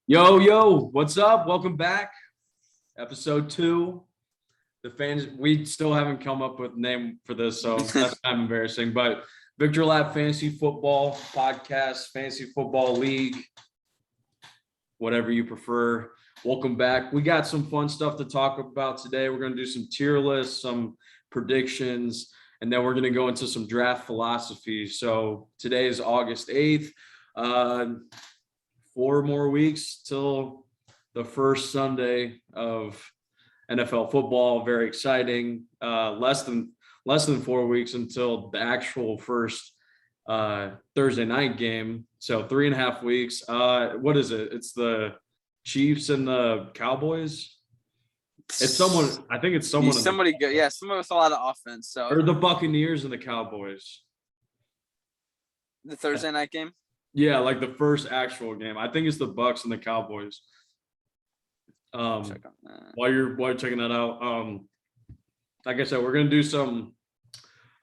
Yo, what's up? Welcome back. Episode 2. The fans, we still haven't come up with a name for this, so that's kind of embarrassing. But Victor Lap Fantasy Football Podcast, Fantasy Football League, whatever you prefer. Welcome back. We got some fun stuff to talk about today. We're going to do some tier lists, some predictions, and then we're going to go into some draft philosophy. So today is August 8th. 4 more weeks till the first Sunday of NFL football. Very exciting. Less than 4 weeks until the actual first Thursday night game. So 3.5 weeks. What is it? It's the Chiefs and the Cowboys. It's someone. I think it's someone. Somebody good. Yeah, someone with a lot of offense. So or the Buccaneers and the Cowboys. The Thursday night game. Yeah, like the first actual game. I think it's the Bucs and the Cowboys. While you're checking that out, like I said, we're gonna do some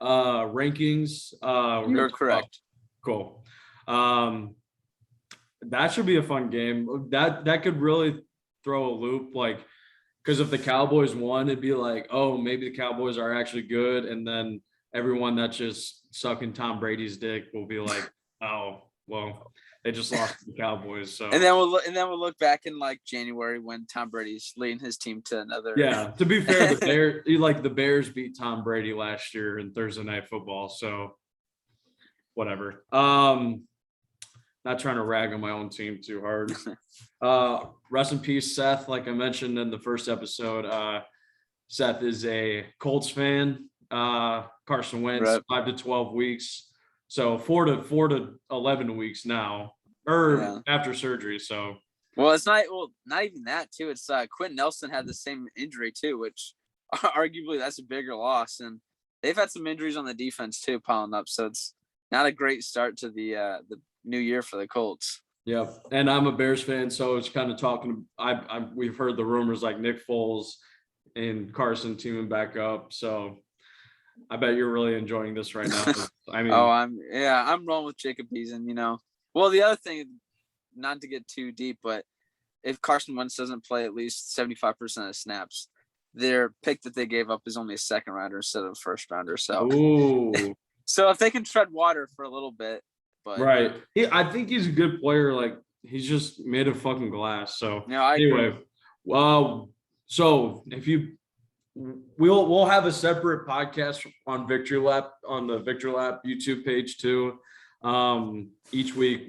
rankings. You're correct. Cool. That should be a fun game. That could really throw a loop, like, because if the Cowboys won, it'd be like, oh, maybe the Cowboys are actually good, and then everyone that's just sucking Tom Brady's dick will be like, oh, well, they just lost to the Cowboys. So and then we'll look back in like January when Tom Brady's leading his team to another. Yeah, to be fair, the Bears beat Tom Brady last year in Thursday Night Football. So whatever. Not trying to rag on my own team too hard. Rest in peace, Seth. Like I mentioned in the first episode, Seth is a Colts fan. Carson Wentz, right. 5 to 12 weeks. So 4 to 11 weeks now, after surgery. So it's not even that too. It's Quentin Nelson had the same injury too, which arguably that's a bigger loss. And they've had some injuries on the defense too piling up. So it's not a great start to the new year for the Colts. Yeah, and I'm a Bears fan, so it's kind of talking. We've heard the rumors like Nick Foles and Carson teaming back up. So I bet you're really enjoying this right now. I mean, I'm rolling with Jacob Eason, Well, the other thing, not to get too deep, but if Carson Wentz doesn't play at least 75% of snaps, their pick that they gave up is only a second rounder instead of a first rounder. So, so if they can tread water for a little bit, but right, I think he's a good player. Like, he's just made of fucking glass. So anyway, so if you. We'll have a separate podcast on Victory Lap on the Victory Lap YouTube page too. Each week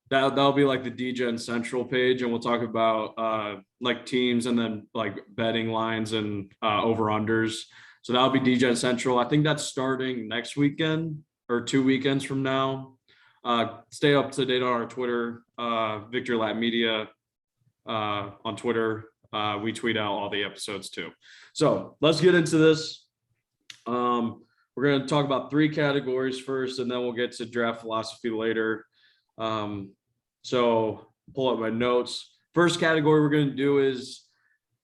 that'll be like the DGen Central page, and we'll talk about like teams and then like betting lines and over unders. So that'll be DGen Central. I think that's starting next weekend or 2 weekends from now. Stay up to date on our Twitter, Victory Lap Media on Twitter. We tweet out all the episodes too. So let's get into this. We're going to talk about 3 categories first, and then we'll get to draft philosophy later. So pull up my notes. First category we're going to do is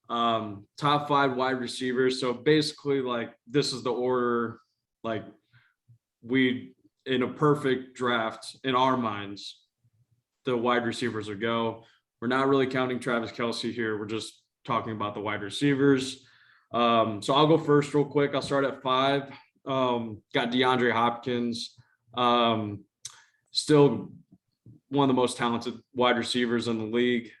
top 5 wide receivers. So basically, like, this is the order, like, we in a perfect draft in our minds, the wide receivers would go. We're not really counting Travis Kelce here. We're just talking about the wide receivers. So I'll go first real quick. I'll start at 5. Got DeAndre Hopkins. Still one of the most talented wide receivers in the league.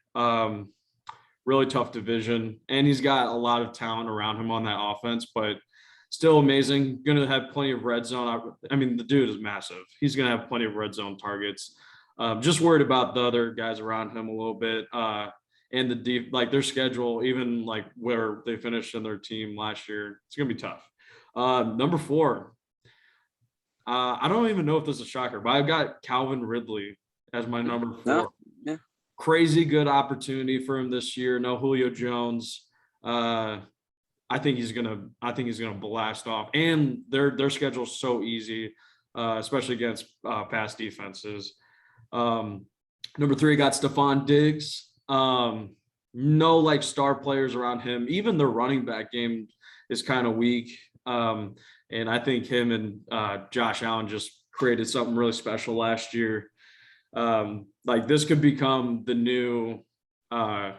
Really tough division. And he's got a lot of talent around him on that offense, but still amazing. Going to have plenty of red zone. I mean, the dude is massive. He's going to have plenty of red zone targets. Just worried about the other guys around him a little bit. And their schedule, even like where they finished in their team last year, it's going to be tough. Number 4. I don't even know if this is a shocker, but I've got Calvin Ridley as my number 4. Yeah. Crazy good opportunity for him this year. No Julio Jones. I think he's gonna blast off. And their schedule is so easy, especially against pass defenses. Number 3, got Stefan Diggs. No like star players around him. Even the running back game is kind of weak. And I think him and Josh Allen just created something really special last year. Like this could become the new Aaron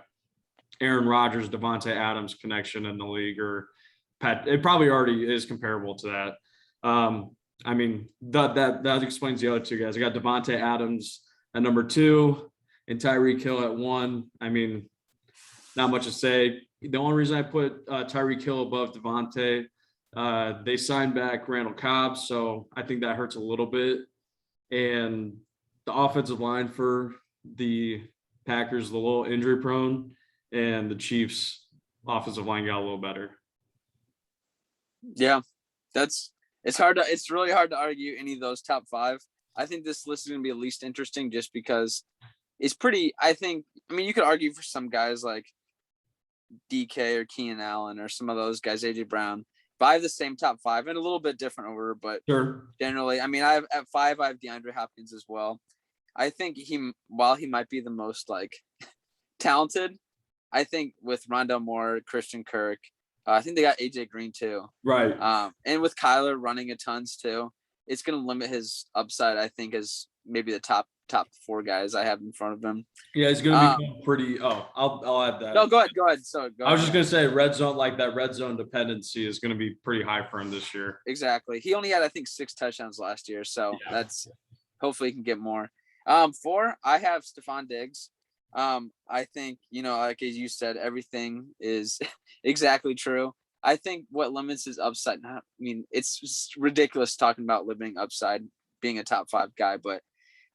Rodgers, Devontae Adams connection in the league, or it probably already is comparable to that. I mean, that explains the other two guys. I got Devontae Adams at number 2 and Tyreek Hill at 1. I mean, not much to say. The only reason I put Tyreek Hill above Devontae, they signed back Randall Cobb, so I think that hurts a little bit. And the offensive line for the Packers, a little injury prone, and the Chiefs' offensive line got a little better. Yeah, it's really hard to argue any of those top 5. I think this list is going to be the least interesting just because it's pretty, I mean, you could argue for some guys like DK or Keenan Allen or some of those guys, AJ Brown. But I have the same top 5 and a little bit different order, but sure. Generally, I mean, at 5, I have DeAndre Hopkins as well. I think while he might be the most like talented, I think with Rondale Moore, Christian Kirk, I think they got AJ Green too. Right. And with Kyler running a tons too, it's going to limit his upside, I think, as maybe the top 4 guys I have in front of him. Yeah, he's going to be pretty. I'll add that. No, go ahead. So I was just going to say red zone dependency is going to be pretty high for him this year. Exactly. He only had, I think, 6 touchdowns last year. So that's hopefully he can get more. 4, I have Stefan Diggs. I think, like as you said, everything is exactly true. I think what limits his upside, it's just ridiculous talking about limiting upside being a top 5 guy, but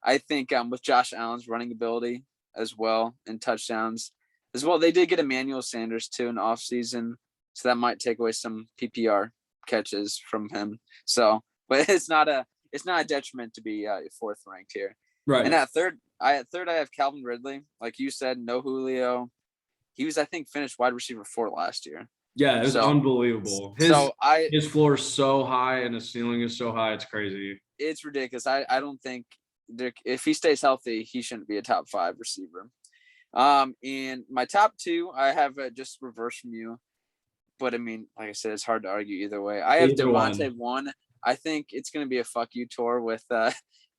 I think with Josh Allen's running ability as well and touchdowns as well, they did get Emmanuel Sanders too in the offseason, so that might take away some PPR catches from him. So, but it's not a detriment to be 4th ranked here. Right. And at third I have Calvin Ridley. Like you said, no Julio. He was, I think, finished wide receiver 4 last year. Yeah, it was unbelievable. His floor is so high and his ceiling is so high, it's crazy. It's ridiculous. I don't think if he stays healthy, he shouldn't be a top 5 receiver. And my top 2, I have just reverse from you. But I mean, like I said, it's hard to argue either way. I have Devontae 1. I think it's going to be a fuck you tour with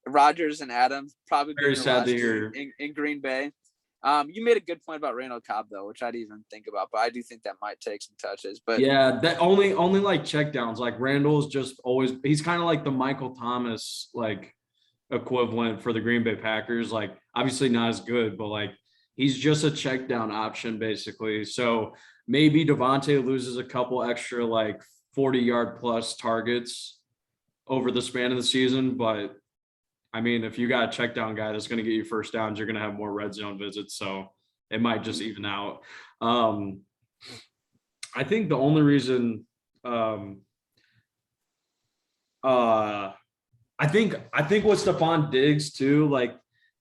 Rodgers and Adams, probably very sad to hear in Green Bay. You made a good point about Randall Cobb though, which I didn't even think about, but I do think that might take some touches. But yeah, that only like check downs. Like Randall's just always, he's kind of like the Michael Thomas like equivalent for the Green Bay Packers. Like obviously not as good, but like he's just a check down option basically. So maybe Devontae loses a couple extra like 40-yard plus targets over the span of the season, but I mean, if you got a check down guy that's going to get you first downs, you're going to have more red zone visits. So it might just even out. I think the only reason I think with Stefan Diggs too, like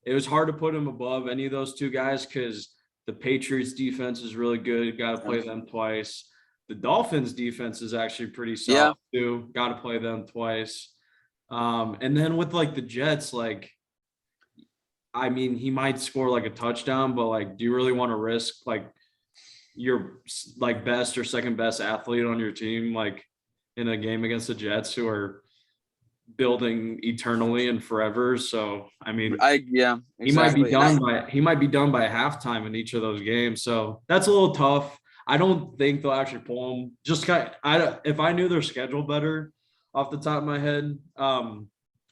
it was hard to put him above any of those 2 guys because the Patriots defense is really good. Got to play them twice. The Dolphins defense is actually pretty solid too. Got to play them twice. And then with like the Jets, like, I mean, he might score like a touchdown, but like, do you really want to risk like your like best or second best athlete on your team, like in a game against the Jets who are building eternally and forever? So, I mean, exactly. he might be done by halftime in each of those games. So that's a little tough. I don't think they'll actually pull him. If I knew their schedule better, off the top of my head,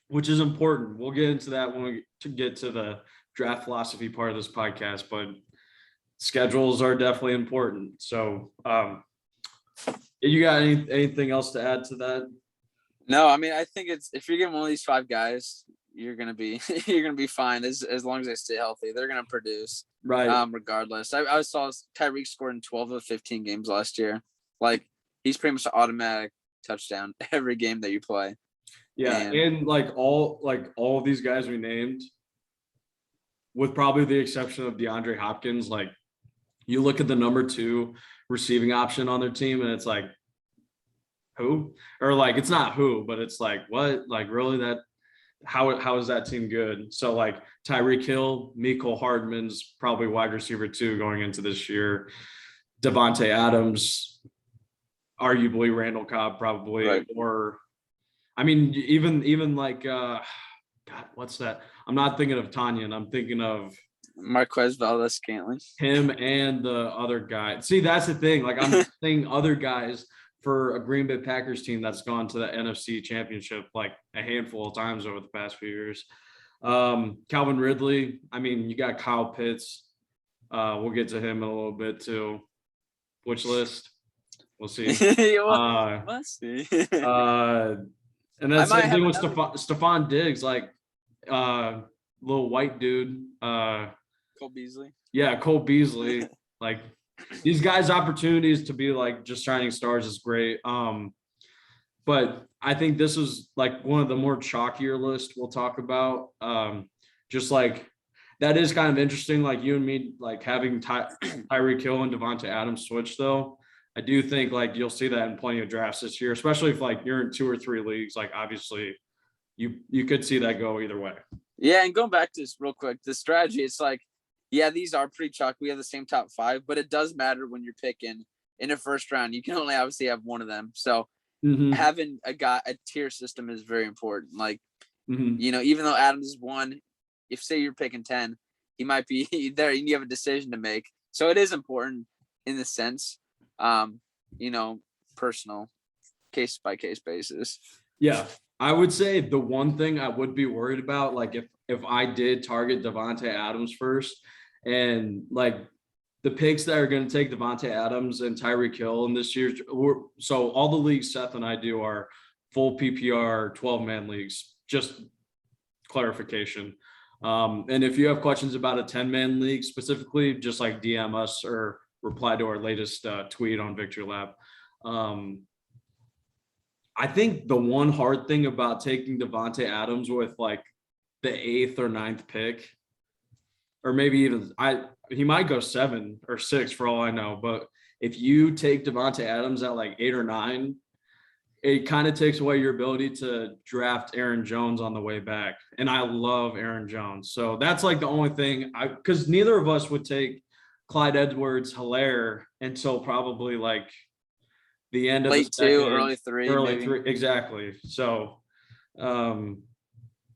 which is important. We'll get into that when we get to the draft philosophy part of this podcast, but schedules are definitely important. So you got anything else to add to that? No, I mean, I think if you're getting one of these 5 guys, you're gonna be fine as long as they stay healthy. They're gonna produce, right? Regardless. I saw Tyreek scored in 12 of 15 games last year. Like he's pretty much an automatic touchdown every game that you play. Yeah, and like all of these guys we named, with probably the exception of DeAndre Hopkins, like you look at the number 2 receiving option on their team and it's like who? Or like it's not who, but it's like what? Like really that how is that team good? So like Tyreek Hill, Mecole Hardman's probably wide receiver 2 going into this year. Devontae Adams, arguably Randall Cobb probably, right. Or I mean even like God, what's that? I'm not thinking of Tanyan. I'm thinking of Marquez Valdes-Scantling. him and the other guy. See, that's the thing. Like I'm saying other guys for a Green Bay Packers team that's gone to the NFC Championship like a handful of times over the past few years. Calvin Ridley. I mean, you got Kyle Pitts. We'll get to him in a little bit too. Which list? We'll see. Let's see. And that's the same thing with Stefan Diggs, like little white dude. Cole Beasley. Yeah, Cole Beasley. Like these guys' opportunities to be like just shining stars is great. But I think this is like one of the more chalkier lists we'll talk about. Just like that is kind of interesting. Like you and me, like having Tyreek Hill and Devontae Adams switch though. I do think like you'll see that in plenty of drafts this year, especially if like you're in 2 or 3 leagues. Like obviously, you could see that go either way. Yeah, and going back to this real quick, the strategy, it's like, yeah, these are pretty chalky. We have the same top 5, but it does matter when you're picking in the first round. You can only obviously have one of them. So having a tier system is very important. Like, you know, even though Adams is 1, if say you're picking 10, he might be there and you have a decision to make. So it is important in the sense, you know, personal case by case basis. Yeah. I would say the one thing I would be worried about, like if I did target Devontae Adams first, and like the picks that are going to take Devontae Adams and Tyreek Hill in this year, so all the leagues Seth and I do are full PPR 12-man leagues. Just clarification. And if you have questions about a 10-man league specifically, just like DM us or reply to our latest tweet on Victory Lab. I think the one hard thing about taking Devontae Adams with like the 8th or 9th pick, or maybe even he might go 7 or 6 for all I know. But if you take Devontae Adams at like 8 or 9, it kind of takes away your ability to draft Aaron Jones on the way back. And I love Aaron Jones. So that's like the only thing because neither of us would take Clyde Edwards Hilaire until probably like the end of late the second, 2, early 3. Early 3, exactly. So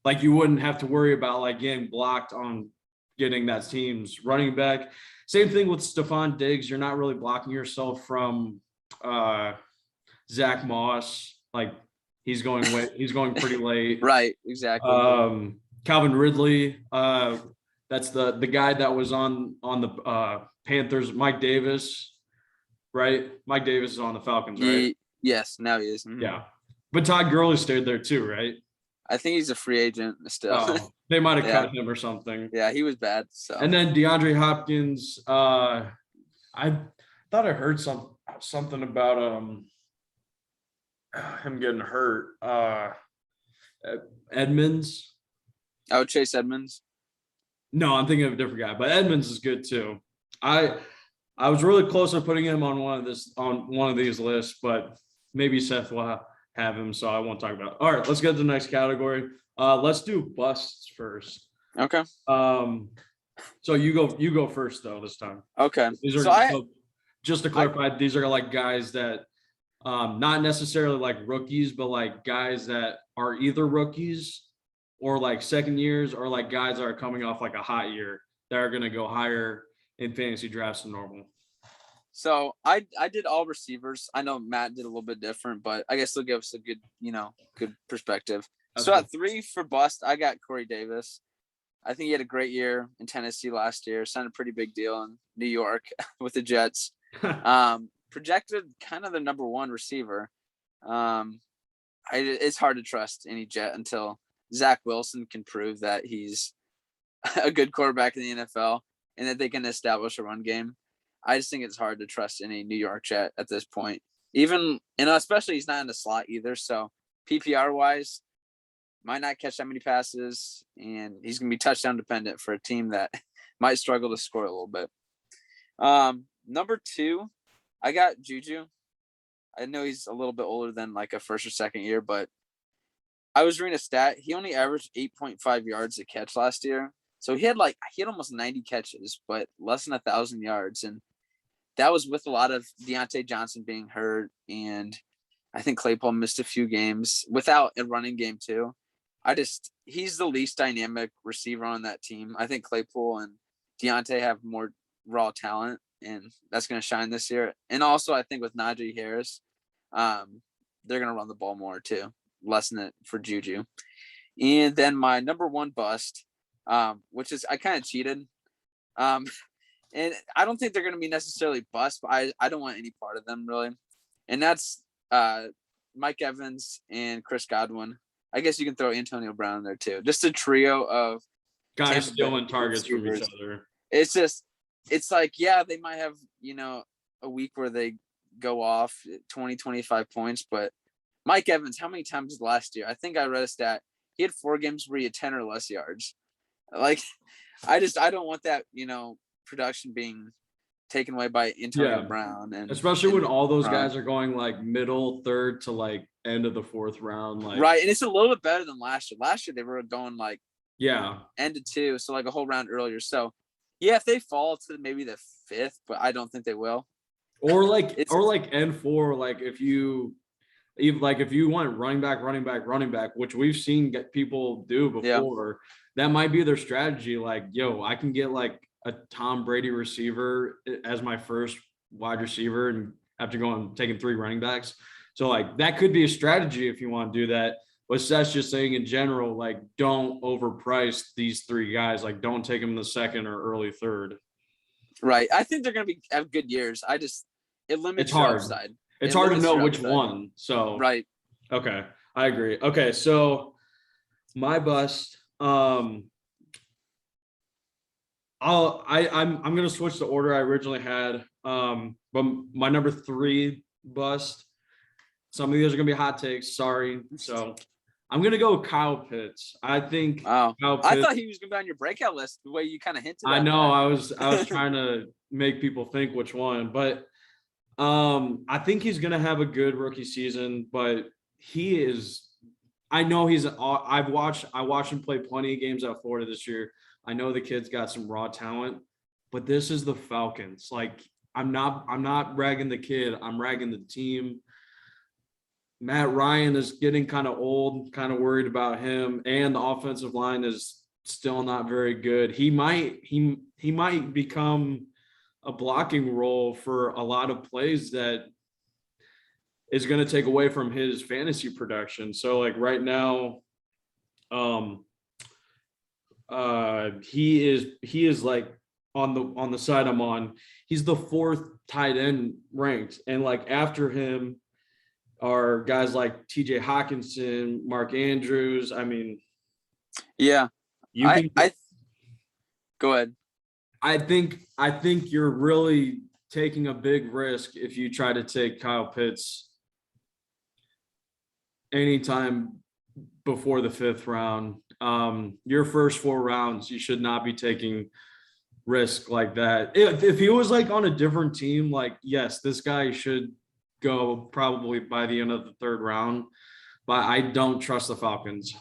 like you wouldn't have to worry about like getting blocked on getting that team's running back. Same thing with Stefan Diggs. You're not really blocking yourself from Zach Moss. Like he's going pretty late. Right, exactly. Calvin Ridley, that's the guy that was on the Panthers. Mike Davis, right? Mike Davis is on the Falcons, right? Yes, now he is. Yeah, but Todd Gurley stayed there too, right? I think he's a free agent still. Oh, they might have cut him or something. Yeah, he was bad. So and then DeAndre Hopkins, I thought I heard something about him getting hurt. Edmonds. Oh, Chase Edmonds. No, I'm thinking of a different guy, but Edmonds is good too. I was really close to putting him on one of these lists, but maybe Seth will have him, so I won't talk about it. All right, let's get to the next category. Let's do busts first. Okay. So you go first though this time. Okay. These are just to clarify, these are like guys that not necessarily like rookies, but like guys that are either rookies or like second years, or like guys that are coming off like a hot year that are going to go higher in fantasy drafts than normal. So I did all receivers. I know Matt did a little bit different, but I guess they'll give us a good perspective. So at 3 for bust, I got Corey Davis. I think he had a great year in Tennessee last year. Signed a pretty big deal in New York with the Jets. Projected kind of the number 1 receiver. It's hard to trust any Jet until Zach Wilson can prove that he's a good quarterback in the NFL and that they can establish a run game. I just think it's hard to trust any New York Jet at this point. Even, especially he's not in the slot either. So PPR wise, might not catch that many passes, and he's going to be touchdown dependent for a team that might struggle to score a little bit. Number 2, I got Juju. I know he's a little bit older than like a first or second year, but I was reading a stat. He only averaged 8.5 yards a catch last year. So he had almost 90 catches, but less than 1,000 yards. And that was with a lot of Deontay Johnson being hurt. And I think Claypool missed a few games without a running game too. he's the least dynamic receiver on that team. I think Claypool and Deontay have more raw talent, and that's going to shine this year. And also, I think with Najee Harris, they're going to run the ball more too, lessen it for Juju. And then my number one bust, which is I kind of cheated. And I don't think they're going to be necessarily bust, but I don't want any part of them really. And that's Mike Evans and Chris Godwin. I guess you can throw Antonio Brown in there too. Just a trio of guys stealing targets from each other. It's like, yeah, they might have, a week where they go off 20, 25 points, but Mike Evans, how many times last year? I think I read a stat. He had 4 games where he had 10 or less yards. Like, I don't want that, production being taken away by Antonio Brown. And especially when all those guys are going like middle third to like end of the 4th round. Like, right. And it's a little bit better than last year. Last year they were going like end of 2, so like a whole round earlier. So yeah, if they fall to maybe the 5th, but I don't think they will. Or like N4, like if you want running back, which we've seen people do before, that might be their strategy. Like, I can get like a Tom Brady receiver as my first wide receiver and after taking 3 running backs. So like that could be a strategy if you want to do that. But that's just saying in general, like don't overprice these 3 guys. Like don't take them in the 2nd or early 3rd. Right. I think they're going to have good years. It limits your upside. It's hard to know which one. So right. Okay. I agree. Okay. So my bust, I'm going to switch the order I originally had. But my number 3 bust, some of these are going to be hot takes. Sorry. So I'm going to go with Kyle Pitts. I think. Wow. Kyle Pitts, I thought he was going to be on your breakout list the way you kind of hinted. I know. I was trying to make people think which one, but I think he's going to have a good rookie season, but I watched him play plenty of games at Florida this year. I know the kid's got some raw talent, but this is the Falcons. Like I'm not ragging the kid. I'm ragging the team. Matt Ryan is getting kind of old, kind of worried about him, and the offensive line is still not very good. He might become a blocking role for a lot of plays that is going to take away from his fantasy production. So like right now, he is like on the side I'm on, he's the 4th tight end ranked. And like after him are guys like TJ Hawkinson, Mark Andrews. I mean, yeah, go ahead. I think you're really taking a big risk if you try to take Kyle Pitts anytime before the 5th round. Your first 4 rounds, you should not be taking risk like that. If he was like on a different team, like, yes, this guy should go probably by the end of the 3rd round, but I don't trust the Falcons.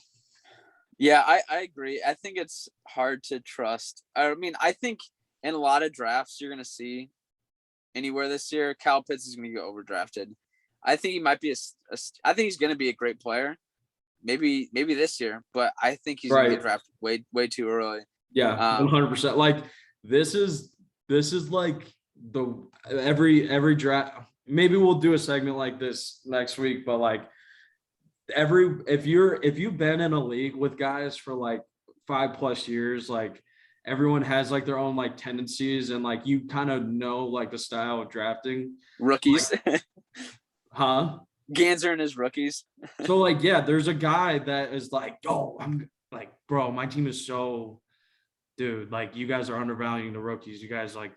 Yeah, I agree. I think it's hard to trust. I mean, I think in a lot of drafts you're going to see anywhere this year, Kyle Pitts is going to get overdrafted. I think he might be I think he's going to be a great player. Maybe this year, but I think he's going to get drafted way too early. Yeah, 100%. Like this is like every draft. Maybe we'll do a segment like this next week, but like if you've been in a league with guys for like 5+ years, like everyone has like their own like tendencies and like you kind of know like the style of drafting rookies. Like, huh? Ganser and his rookies. So like, yeah, there's a guy that is like, I'm like, bro, my team is so, dude, like you guys are undervaluing the rookies. You guys like,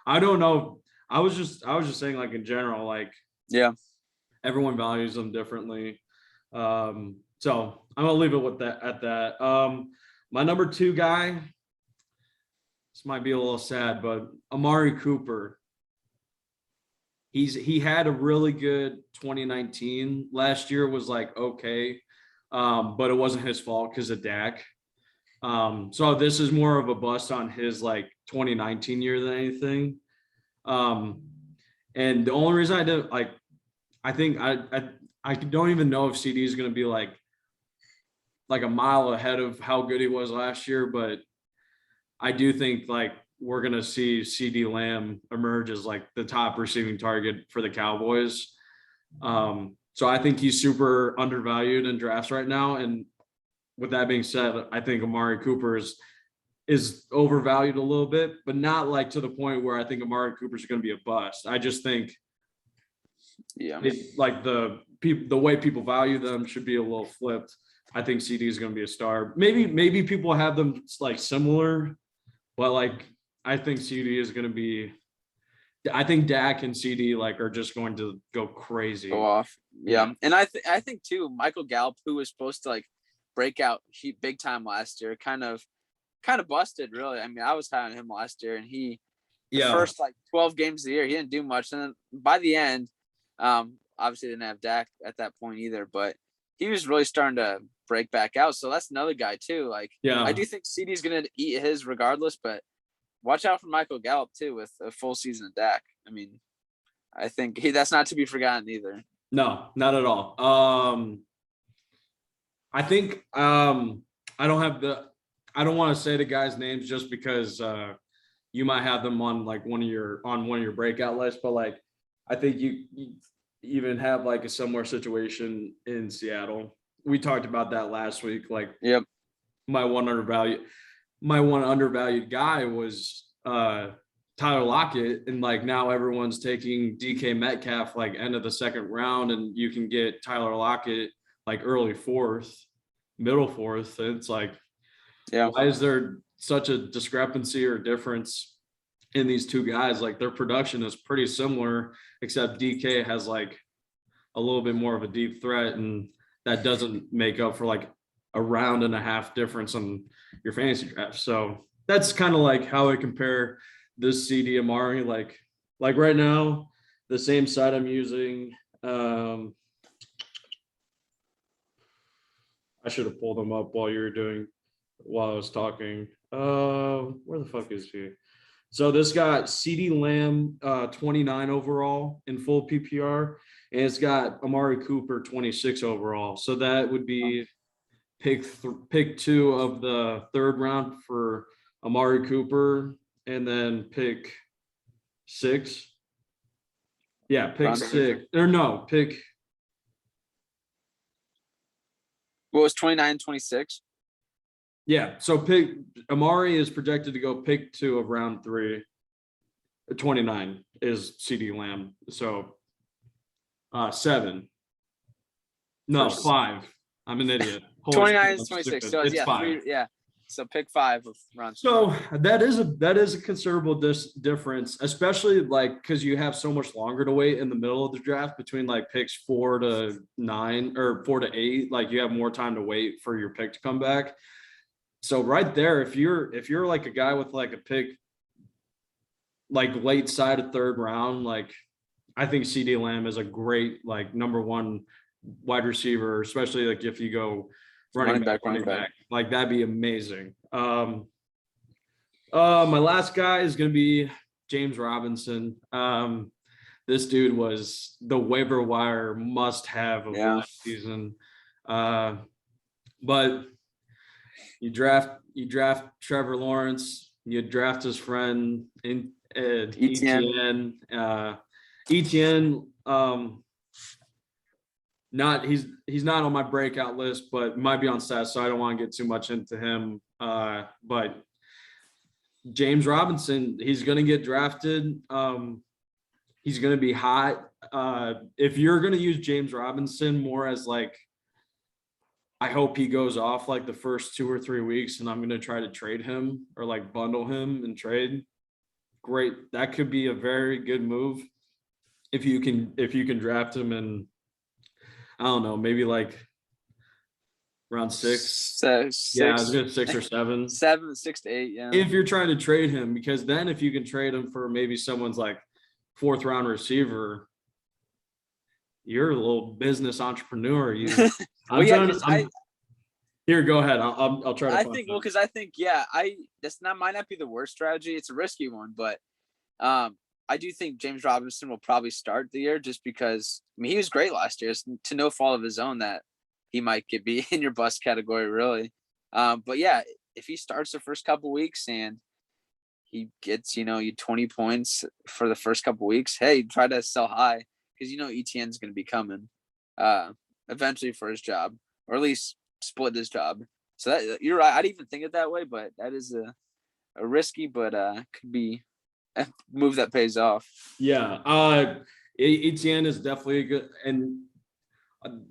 I don't know. I was just saying like in general, like, yeah, everyone values them differently. So I'm gonna leave it with that at that. My number 2 guy, this might be a little sad, but Amari Cooper. He had a really good 2019. Last year was like okay, but it wasn't his fault because of Dak. So this is more of a bust on his like 2019 year than anything. And the only reason I didn't I think I don't even know if CD is going to be like like a mile ahead of how good he was last year, but I do think like we're going to see CeeDee Lamb emerge as like the top receiving target for the Cowboys. So I think he's super undervalued in drafts right now. And with that being said, I think Amari Cooper is overvalued a little bit, but not like to the point where I think Amari Cooper is going to be a bust. I just think like the way people value them should be a little flipped. I think CD is going to be a star. Maybe people have them like similar, but like I think CD is going to be. I think Dak and CD like are just going to go crazy. Go off. Yeah. And I think too, Michael Gallup, who was supposed to like break out big time last year, kind of busted really. I mean, I was high on him last year, and the first like 12 games of the year, he didn't do much. And then by the end, obviously didn't have Dak at that point either, but he was really starting to break back out. So that's another guy too. Like, I do think CD's going to eat his regardless, but watch out for Michael Gallup too with a full season of Dak. I mean, I think that's not to be forgotten either. No, not at all. I think I don't want to say the guys' names just because you might have them on like one of your breakout lists, but like I think you even have like a similar situation in Seattle. We talked about that last week. Like, my one undervalued guy was Tyler Lockett, and like now everyone's taking DK Metcalf like end of the second round, and you can get Tyler Lockett like early fourth, middle fourth. It's like, why is there such a discrepancy or difference in these two guys? Like their production is pretty similar, except DK has like a little bit more of a deep threat, and that doesn't make up for like a round and a half difference on your fantasy draft. So that's kind of like how I compare this CD Amari. Like right now, the same site I'm using. I should have pulled them up while I was talking. Where the fuck is he? So this got CD Lamb 29 overall in full PPR, and it's got Amari Cooper 26 overall. So that would be pick 2 of the third round for Amari Cooper, and then pick 6. Yeah, pick 6. Or no, pick. What was 29, 26? Yeah, so Amari is projected to go pick 2 of round 3. 29 is CD Lamb. So 7. No, 5. I'm an idiot. 29 is 26. So it's 5. 3, So pick 5 of round 2. So that is a considerable difference, especially like because you have so much longer to wait in the middle of the draft between like picks 4 to 9 or 4 to 8. Like you have more time to wait for your pick to come back. So right there, if you're like a guy with like a pick like late side of third round, like I think CD Lamb is a great like number 1 wide receiver, especially like if you go running back. Like that'd be amazing. My last guy is gonna be James Robinson. This dude was the waiver wire must-have of last season. But you draft Trevor Lawrence, you draft his friend in Etienne. Etienne, he's not on my breakout list, but might be on stats, so I don't want to get too much into him. But James Robinson, he's going to get drafted. He's going to be hot. If you're going to use James Robinson more as like, I hope he goes off like the first 2 or 3 weeks, and I'm going to try to trade him or like bundle him and trade. Great, that could be a very good move if you can draft him in, I don't know, maybe like around 6. Yeah, I was going to 6 or 7. 7, 6 to 8. Yeah. If you're trying to trade him, because then if you can trade him for maybe someone's like 4th round receiver, you're a little business entrepreneur. Here, go ahead. I'll try to. I think because that's might not be the worst strategy. It's a risky one, but I do think James Robinson will probably start the year just because he was great last year. It's to no fault of his own that he might be in your bust category, really. But yeah, if he starts the first couple weeks and he gets, you 20 points for the first couple weeks, hey, try to sell high because ETN's going to be coming eventually for his job, or at least split his job. So that you're right. I didn't even think it that way, but that is a risky, but could be a move that pays off. Yeah. ETN is definitely a good, and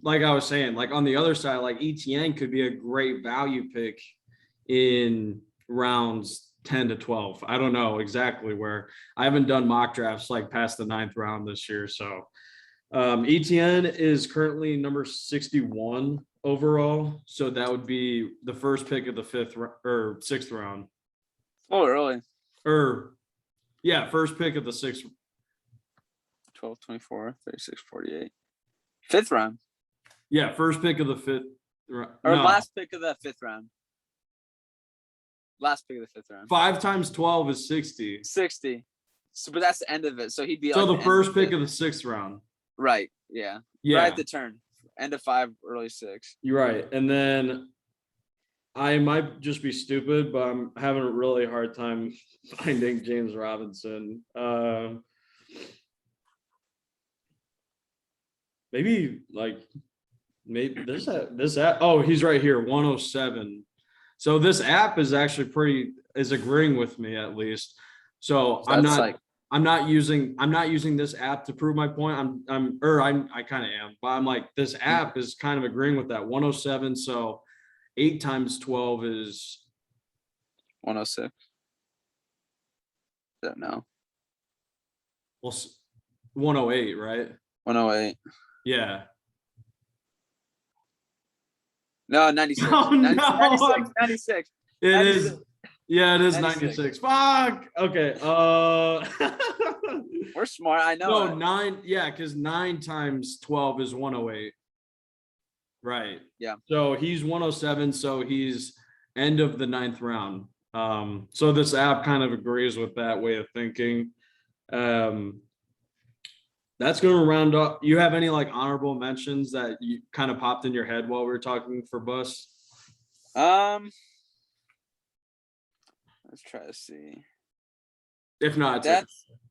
like I was saying, like on the other side, like ETN could be a great value pick in rounds 10 to 12. I don't know exactly where. I haven't done mock drafts like past the 9th round this year. So ETN is currently number 61 overall. So that would be the first pick of the 5th or 6th round. Oh, really? Yeah, first pick of the 6th. 12, 24, 36, 48. 5th round. Yeah, first pick of the 5th. Or last pick of the 5th round. Last pick of the 5th round. 5 times 12 is 60. 60. So, but that's the end of it. So he'd be so like the first pick of the 6th round. Right. Yeah. Yeah. Right at the turn. End of 5, early 6. You're right. And then I might just be stupid, but I'm having a really hard time finding James Robinson. Maybe this app. Oh, he's right here, 107. So this app is actually is agreeing with me at least. So I'm not using this app to prove my point. I kind of am, but I'm like, this app is kind of agreeing with that 107. So 8 times 12 is 106. Don't know. Well, 108, right? 108. Yeah. No, 96. Oh, 96. It 96. is. Yeah, it is 96. Fuck. Okay. We're smart. I know. No, 9. Yeah, because 9 times 12 is 108. Right. Yeah. So he's 107. So he's end of the 9th round. So this app kind of agrees with that way of thinking. That's going to round up. You have any like honorable mentions that you kind of popped in your head while we were talking for Bus? Let's try to see. If not,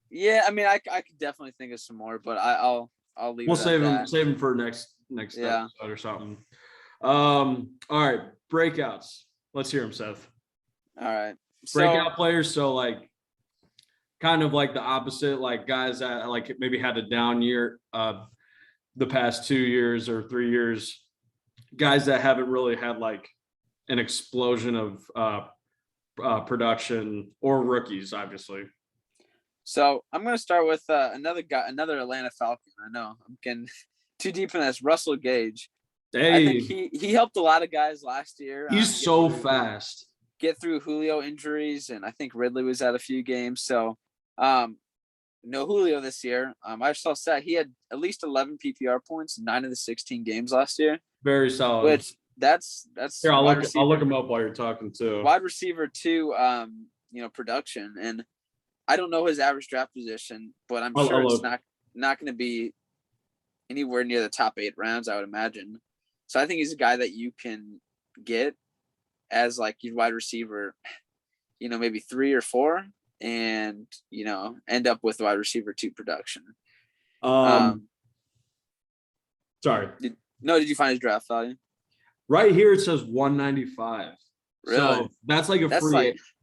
yeah. I mean, I could definitely think of some more, but I'll leave. We'll save them for next episode or something. All right, breakouts. Let's hear them, Seth. All right, breakout players. So like, kind of like the opposite, like guys that like maybe had a down year the past 2 years or 3 years, guys that haven't really had like an explosion of production, or rookies, obviously. So I'm going to start with another Atlanta Falcon. I know I'm getting too deep in this. Russell Gage. Hey, I think he helped a lot of guys last year. He's so fast. Get through Julio injuries, and I think Ridley was at a few games. So no Julio this year. I saw he had at least 11 PPR points in 9 of the 16 games last year. Very solid. Which that's here. I'll look him up while you're talking too. Wide receiver 2, production, and I don't know his average draft position, but I'm sure it's not going to be anywhere near the top 8 rounds, I would imagine. So I think he's a guy that you can get as like your wide receiver, maybe 3 or 4, and end up with wide receiver 2 production. Sorry. Did you find his draft value? Right here it says 195. Really? So that's like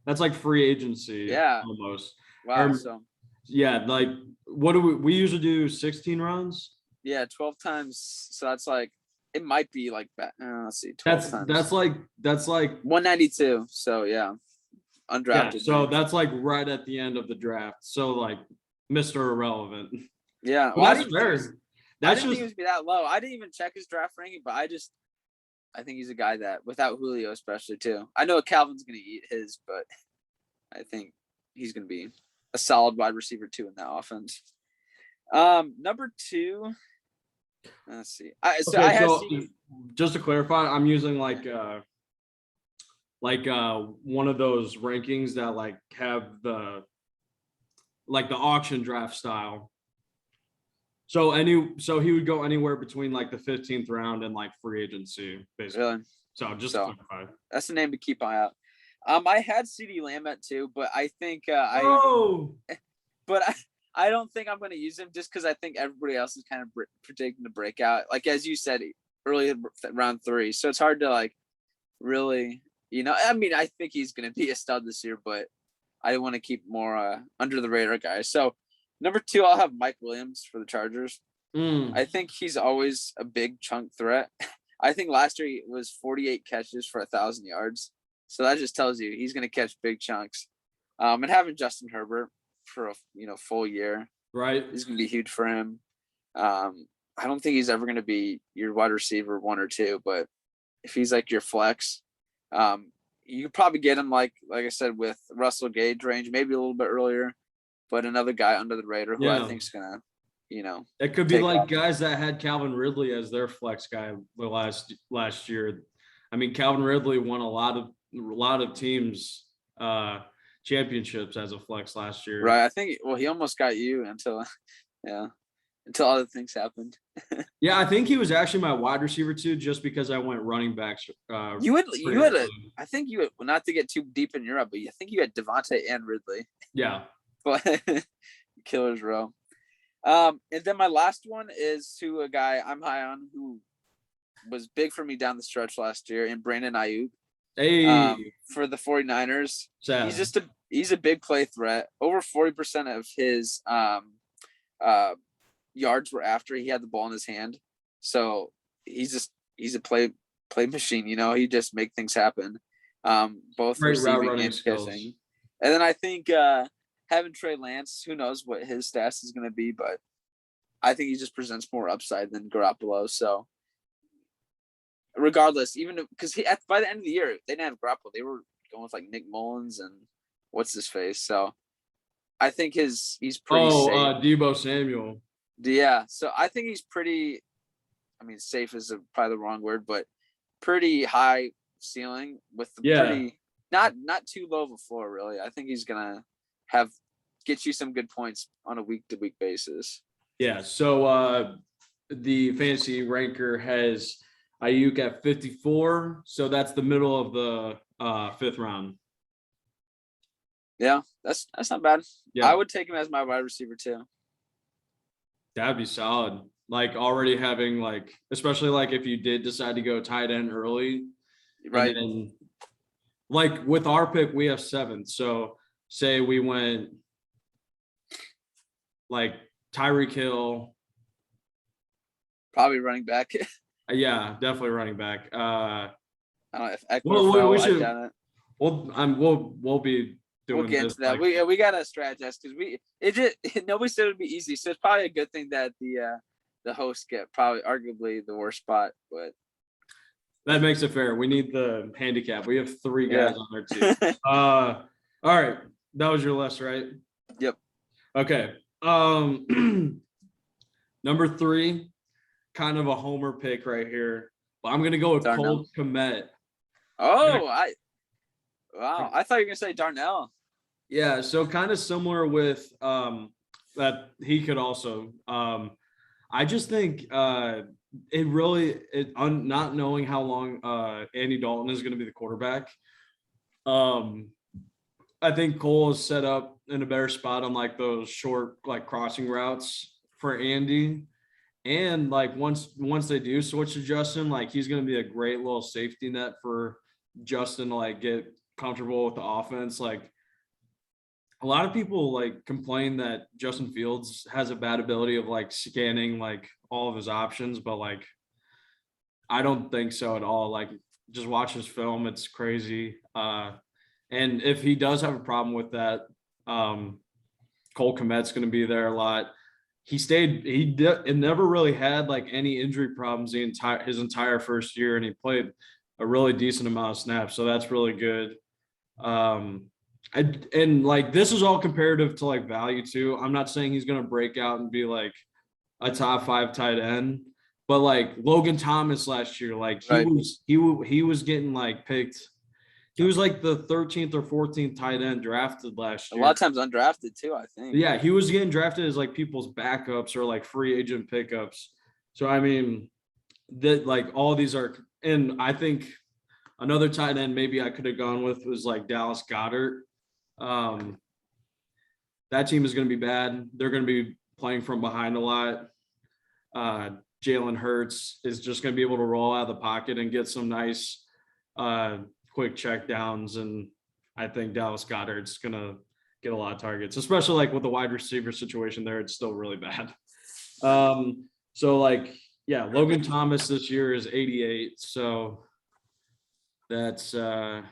that's like free agency. Yeah. Almost. Wow. Yeah, like what do we usually do 16 rounds? Yeah, 12 times. So that's like, it might be like that. Let's see. 12 times. That's like 192. So yeah. Undrafted. Yeah, so that's like right at the end of the draft. So like Mr. Irrelevant. Yeah. Well, that's fair. I didn't think he would be that low. I didn't even check his draft ranking, but I think he's a guy that, without Julio especially too. I know Calvin's going to eat his, but I think he's going to be a solid wide receiver 2 in that offense. Number 2. Let's see. Just to clarify, I'm using like one of those rankings that like have the auction draft style. So he would go anywhere between like the 15th round and like free agency, basically. Really? So just to clarify. That's the name to keep an eye out. I had CeeDee Lamb at 2, but I think I don't think I'm going to use him just because I think everybody else is kind of predicting the breakout. Like as you said, early round 3, so it's hard to like really, I mean, I think he's going to be a stud this year, but I want to keep more under the radar guys. So number 2, I'll have Mike Williams for the Chargers. I think he's always a big chunk threat. I think last year he was 48 catches for 1,000 yards. So that just tells you he's going to catch big chunks. And having Justin Herbert for a full year, right, is going to be huge for him. I don't think he's ever going to be your wide receiver 1 or 2, but if he's like your flex, you could probably get him like I said with Russell Gage range, maybe a little bit earlier, but another guy under the radar who I think is going to, it could be like guys that had Calvin Ridley as their flex guy the last year. I mean, Calvin Ridley won a lot of teams championships as a flex last year. Right. I think he almost got you until other things happened. Yeah, I think he was actually my wide receiver too, just because I went running backs. I think you had, not to get too deep in Europe, but I think you had Devontae and Ridley. Yeah. But killer's row. And then my last one is to a guy I'm high on who was big for me down the stretch last year, in Brandon Ayuk. Hey, for the 49ers. Sad. He's a big play threat. Over 40% of his yards were after he had the ball in his hand. So he's a play machine, he just make things happen. Both receiving and catching. And then I think having Trey Lance, who knows what his stats is going to be, but I think he just presents more upside than Garoppolo. So regardless, even because by the end of the year, they didn't have Garoppolo. They were going with like Nick Mullins and what's his face. So I think he's pretty safe. Deebo Samuel. Yeah. So I think he's pretty, safe is probably the wrong word, but pretty high ceiling with pretty, not too low of a floor, really. I think he's going to get you some good points on a week-to-week basis. Yeah. So the fantasy ranker has Ayuk at 54. So that's the middle of the 5th round. Yeah, that's not bad. Yeah. I would take him as my wide receiver too. That'd be solid. Like already having especially if you did decide to go tight end early. Right. And then, with our pick, we have 7th. So say we went Tyreek Hill. Probably running back. Yeah, definitely running back. I don't know if Eckler should. Done it. We'll be doing. We'll get into that. We gotta strategize because nobody said it'd be easy, so it's probably a good thing that the hosts get probably arguably the worst spot, but that makes it fair. We need the handicap. We have 3 guys on our team. All right, that was your list, right? Yep. Okay. Number 3. Kind of a homer pick right here. But I'm gonna go with Darnell. Comet. Oh, I thought you were gonna say Darnell. Yeah, so kind of similar with that he could also. I just think not knowing how long Andy Dalton is going to be the quarterback. I think Cole is set up in a better spot on those short crossing routes for Andy. And once they do switch to Justin, he's going to be a great little safety net for Justin to get comfortable with the offense. A lot of people complain that Justin Fields has a bad ability of scanning all of his options, but I don't think so at all. Just watch his film, it's crazy. And if he does have a problem with that, Cole Komet's going to be there a lot. It never really had any injury problems his entire first year, and he played a really decent amount of snaps, so that's really good. This is all comparative to value too. I'm not saying he's going to break out and be a top 5 tight end, but Logan Thomas last year, he was getting picked He was like the 13th or 14th tight end drafted last A year. lot of times undrafted too, I think. Yeah, he was getting drafted as like people's backups or like free agent pickups. So I mean, that like all these are, and I think another tight end maybe I could have gone with was like Dallas Goddard. That team is going to be bad. They're going to be playing from behind a lot. Jalen Hurts is just going to be able to roll out of the pocket and get some nice quick check downs. And I think Dallas Goddard's going to get a lot of targets, especially like with the wide receiver situation there. It's still really bad. So like, yeah, Logan Thomas this year is 88. So that's like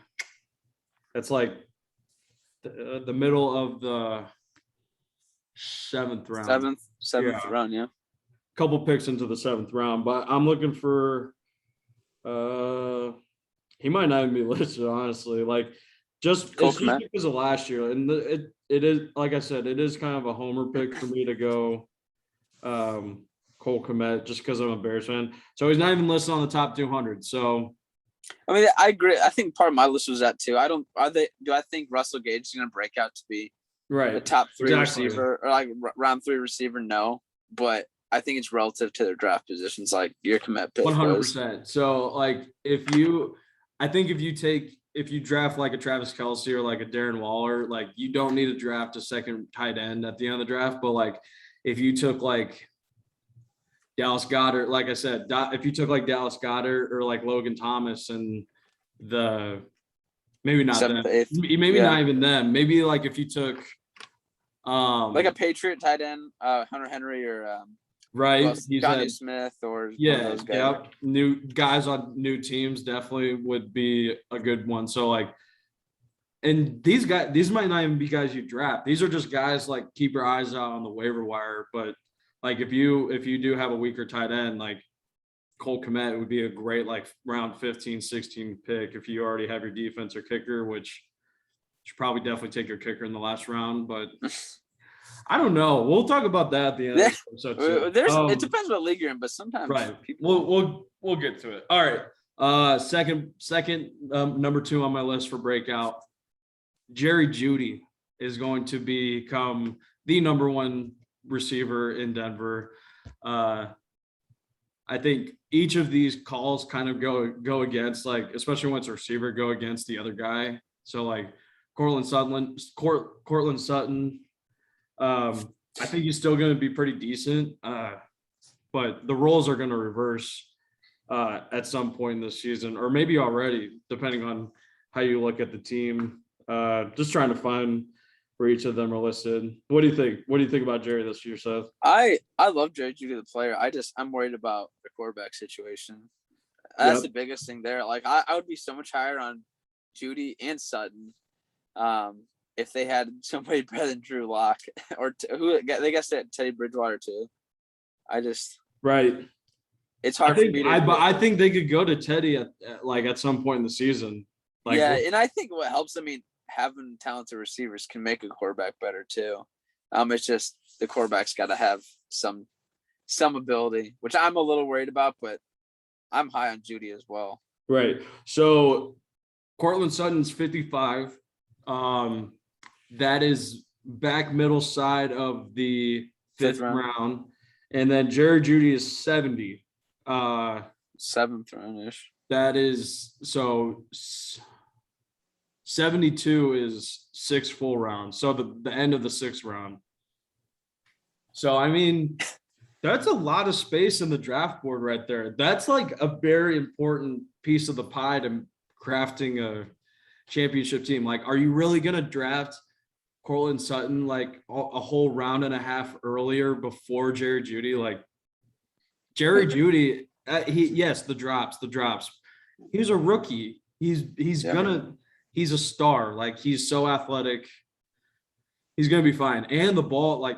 the middle of the seventh round. Seventh round, yeah. Couple picks into the 7th round, but I'm looking for he might not even be listed, honestly. Like just because of last year. And it is, like I said, it is kind of a homer pick for me to go Cole Comet just because I'm a Bears fan. So he's not even listed on the top 200. So I mean, I agree. I think part of my list was that too. Do I think Russell Gage is going to break out to be a top 3 receiver or like round 3 receiver? No, but I think it's relative to their draft positions, like your Comet pick. 100%. So like if you draft like a Travis Kelce or like a Darren Waller, like you don't need to draft a second tight end at the end of the draft. But like if you took like Dallas Goddard, like I said, if you took like Dallas Goddard or like Logan Thomas and maybe not 7th, them, 8th, maybe not even them. Maybe like if you took like a Patriot tight end, Hunter Henry or right, Johnny Smith or those guys. Yep. New guys on new teams definitely would be a good one. So like, and these might not even be guys you draft. These are just guys like keep your eyes out on the waiver wire, but like if you do have a weaker tight end, like Cole Komet would be a great like round 15, 16 pick if you already have your defense or kicker, which you should probably definitely take your kicker in the last round. But I don't know. We'll talk about that at the end. It depends what league you're in, but sometimes we'll get to it. All right. Second number 2 on my list for breakout, Jerry Jeudy is going to become the number 1 receiver in Denver. I think each of these calls kind of go against, like, especially when it's a receiver, go against the other guy. So like Cortland Sutton, I think he's still going to be pretty decent, but the roles are going to reverse at some point in this season, or maybe already, depending on how you look at the team. Just trying to find where each of them are listed. What do you think? What do you think about Jerry this year, Seth? I love Jerry Jeudy, the player. I'm worried about the quarterback situation. That's the biggest thing there. Like I would be so much higher on Jeudy and Sutton if they had somebody better than Drew Lock or who they guess that Teddy Bridgewater too. Right. It's hard for me to. I think they could go to Teddy at some point in the season. Like, yeah, and I think what helps, having talented receivers can make a quarterback better too. It's just the quarterback's got to have some ability, which I'm a little worried about, but I'm high on Jeudy as well. Right. So Cortland Sutton's 55. That is back middle side of the 5th round. And then Jerry Jeudy is 70. 7th round-ish. That is so 72 is 6 full rounds. So the end of the 6th round. So that's a lot of space in the draft board right there. That's like a very important piece of the pie to crafting a championship team. Like, are you really going to draft Cortland Sutton like a whole round and a half earlier before Jerry Jeudy? Like Jerry Jeudy, the drops. He's a rookie. He's a star. Like, he's so athletic. He's going to be fine. And the ball, like,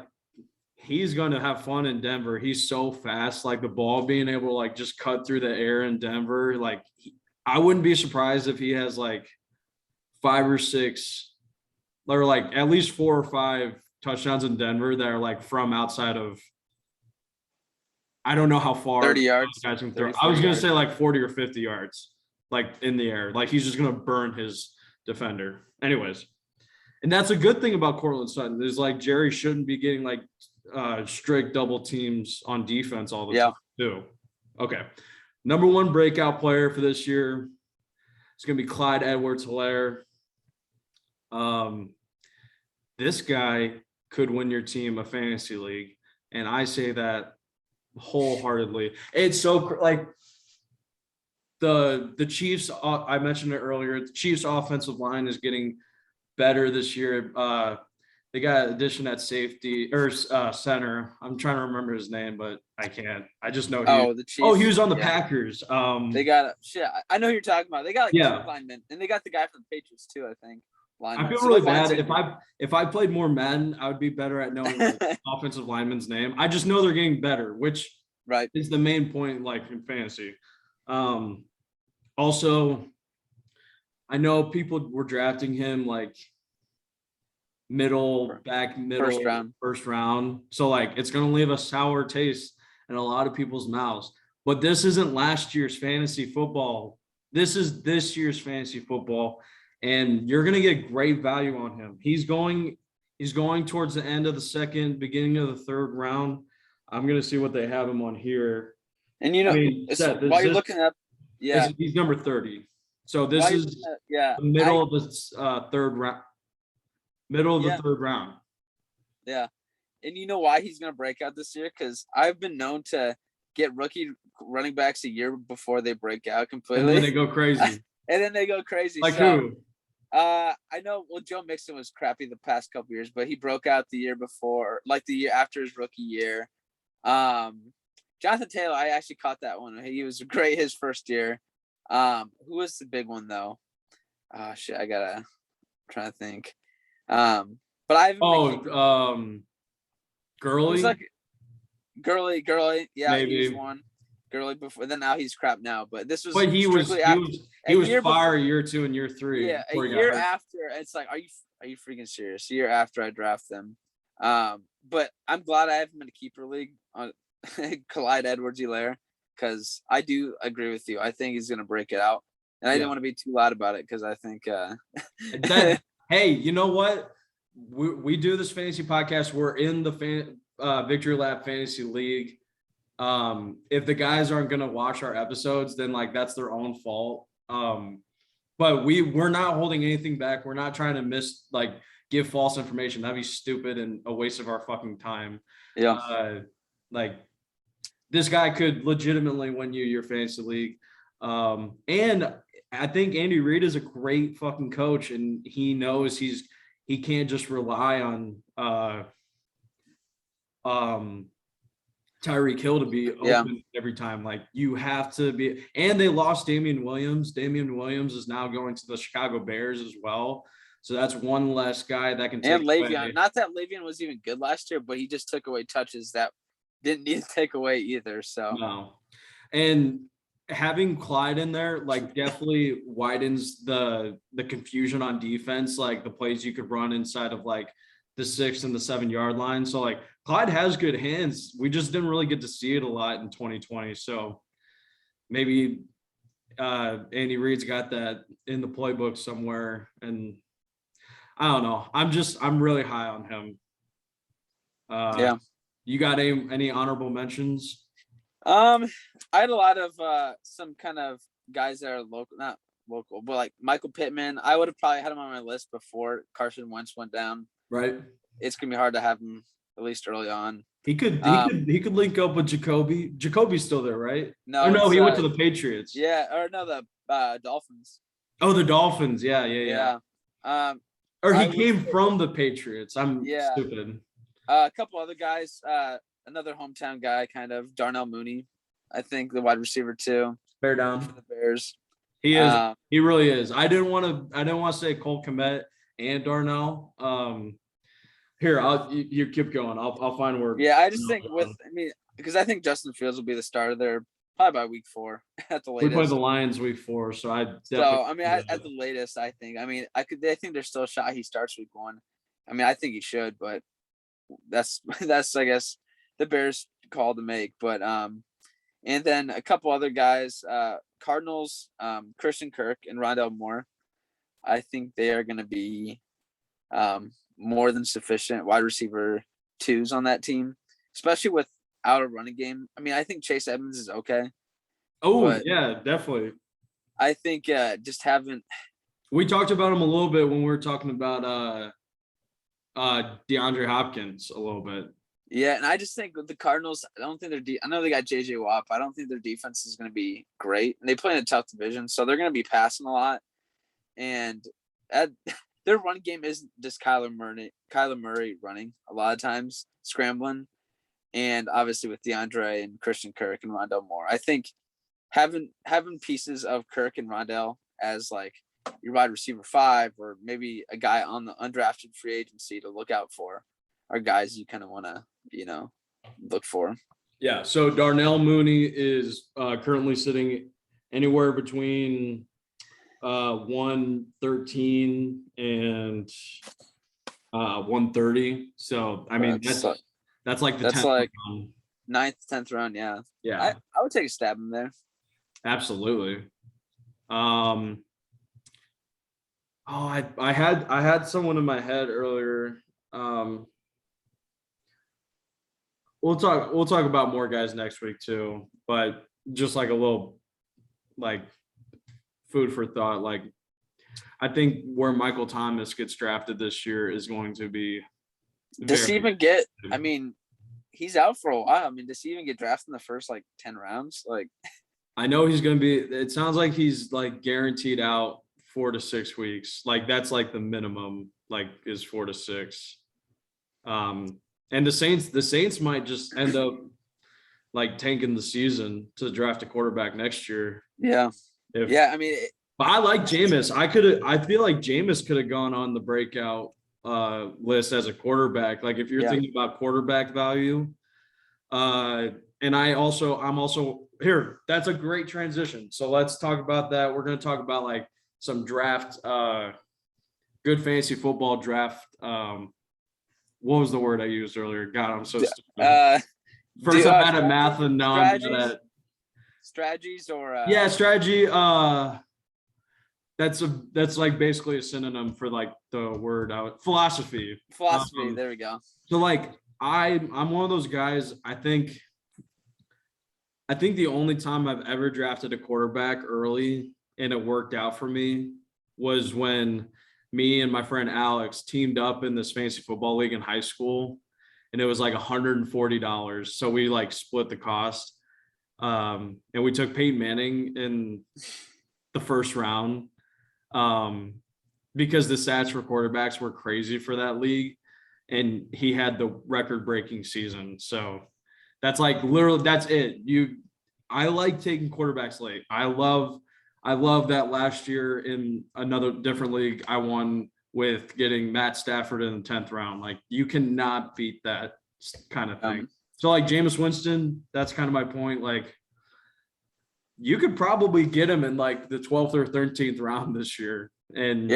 he's going to have fun in Denver. He's so fast. Like, the ball being able to like just cut through the air in Denver. Like, I wouldn't be surprised if he has like 5 or 6 or like at least 4 or 5 touchdowns in Denver that are like from outside of, I don't know how far 30 yards. I was going to say like 40 or 50 yards, like in the air. Like, he's just going to burn his defender. Anyways, and that's a good thing about Cortland Sutton is like Jerry shouldn't be getting like strict double teams on defense all the time too. Okay. Number 1 breakout player for this year is going to be Clyde Edwards-Hilaire. This guy could win your team a fantasy league, and I say that wholeheartedly. It's so like the Chiefs. I mentioned it earlier. The Chiefs' offensive line is getting better this year. They got addition at safety or center. I'm trying to remember his name, but I can't. I just know. The Chiefs. He was on the Packers. They got I know who you're talking about. They got like 2 linemen, and they got the guy from the Patriots too. I think. Linemen. I feel really bad. If I played more Madden, I would be better at knowing the offensive lineman's name. I just know they're getting better, which is the main point, like in fantasy. Also, I know people were drafting him like first round. So like it's gonna leave a sour taste in a lot of people's mouths. But this isn't last year's fantasy football. This is this year's fantasy football, and you're gonna get great value on him. He's going towards the end of the second, beginning of the third round. I'm gonna see what they have him on here. And while you're looking up, he's number 30. So this is the middle of the third round. Middle of the third round. Yeah. And you know why he's going to break out this year? Because I've been known to get rookie running backs a year before they break out completely. And then they go crazy. Like who? I know, Joe Mixon was crappy the past couple years, but he broke out the year before, like the year after his rookie year. Jonathan Taylor, I actually caught that one. He was great his first year. Who was the big one, though? Oh, shit, I got to try to think. But I haven't Gurley. Like Gurley, yeah, maybe. He was one. Gurley before, then now he's crap now. But this was. But he was fire year 2 and year 3. Yeah, a year after. It's like, are you freaking serious? A year after I draft them. But I'm glad I have him in a keeper league on Clyde Edwards-Hilaire, because I do agree with you. I think he's gonna break it out, and I didn't want to be too loud about it because I think. Hey, you know what? We do this fantasy podcast. We're in the Victory Lap Fantasy League. If the guys aren't going to watch our episodes, then like that's their own fault. But we're not holding anything back. We're not trying to give false information. That'd be stupid and a waste of our fucking time. Yeah. Like this guy could legitimately win you your fantasy league. And I think Andy Reid is a great fucking coach, and he knows he can't just rely on Tyreek Hill to be open every time. Like you have to be, and they lost Damian Williams. Damian Williams is now going to the Chicago Bears as well. So that's one less guy that can take. And Le'Veon, away. Not that Le'Veon was even good last year, but he just took away touches that didn't need to take away either. So no, and having Clyde in there like definitely widens the confusion on defense, like the plays you could run inside of like the 6 and the 7 yard line. So like Clyde has good hands. We just didn't really get to see it a lot in 2020. So maybe Andy Reid's got that in the playbook somewhere, and I don't know. I'm really high on him. You got any honorable mentions? I had a lot of some kind of guys that are not local, but like Michael Pittman. I would have probably had him on my list before Carson Wentz went down. Right. It's gonna be hard to have him at least early on. He could link up with Jacoby. Jacoby's still there, right? No, he went to the Patriots. Yeah, or no, the Dolphins. Oh, the Dolphins. Yeah. Or he came from the Patriots. I'm stupid. A couple other guys. Another hometown guy, kind of Darnell Mooney. I think the wide receiver too. Bear down for the Bears. He is. He really is. I didn't want to say Cole Comet and Darnell. Here, you keep going. I'll find where. Yeah, I just think because I think Justin Fields will be the starter there probably by week 4 at the latest. We play the Lions week 4, so at the latest, I think. I think there's still a shot he starts week 1. I think he should, but that's I guess the Bears call to make. But and then a couple other guys, Cardinals, Christian Kirk and Rondell Moore. I think they are going to be more than sufficient wide receiver twos on that team, especially without a running game. I mean, I think Chase Edmonds is okay. Oh, yeah, definitely. I think just having – we talked about him a little bit when we were talking about DeAndre Hopkins a little bit. Yeah, and I just think with the Cardinals, I don't think I know they got J.J. Watt, but I don't think their defense is going to be great. And they play in a tough division, so they're going to be passing a lot. And their run game isn't just Kyler Murray running a lot of times, scrambling. And obviously with DeAndre and Christian Kirk and Rondell Moore, I think having pieces of Kirk and Rondell as like your wide receiver 5 or maybe a guy on the undrafted free agency to look out for are guys you kind of want to, look for. Yeah. So Darnell Mooney is currently sitting anywhere between 113 and 130. So I mean that's like the 10th like round. 9th, 10th round. Yeah. Yeah. I would take a stab in there. Absolutely. I had someone in my head earlier. We'll talk about more guys next week too, but just like a little like food for thought. Like I think where Michael Thomas gets drafted this year is going to be. Does he even get? I mean, he's out for a while. I mean, does he even get drafted in the first like 10 rounds? Like, I know he's going to be. It sounds like he's like guaranteed out 4 to 6 weeks. Like that's like the minimum. Like is 4 to 6. And the Saints might just end up like tanking the season to draft a quarterback next year. Yeah. But I like Jameis. I feel like Jameis could have gone on the breakout list as a quarterback. Like if you're thinking about quarterback value. And I'm also here. That's a great transition. So let's talk about that. We're going to talk about like some draft, good fantasy football draft. What was the word I used earlier? God, I'm so stupid. First I had a math and now I'm good at strategies or strategy. That's like basically a synonym for like the word philosophy. There we go. So like I'm one of those guys. I think the only time I've ever drafted a quarterback early and it worked out for me was when me and my friend Alex teamed up in this fantasy football league in high school, and it was like $140. So we like split the cost. And we took Peyton Manning in the first round because the stats for quarterbacks were crazy for that league. And he had the record-breaking season. So that's like literally that's it. I like taking quarterbacks late. I love that last year in another different league I won with getting Matt Stafford in the 10th round. Like you cannot beat that kind of thing. So like Jameis Winston, that's kind of my point. Like you could probably get him in like the 12th or 13th round this year. And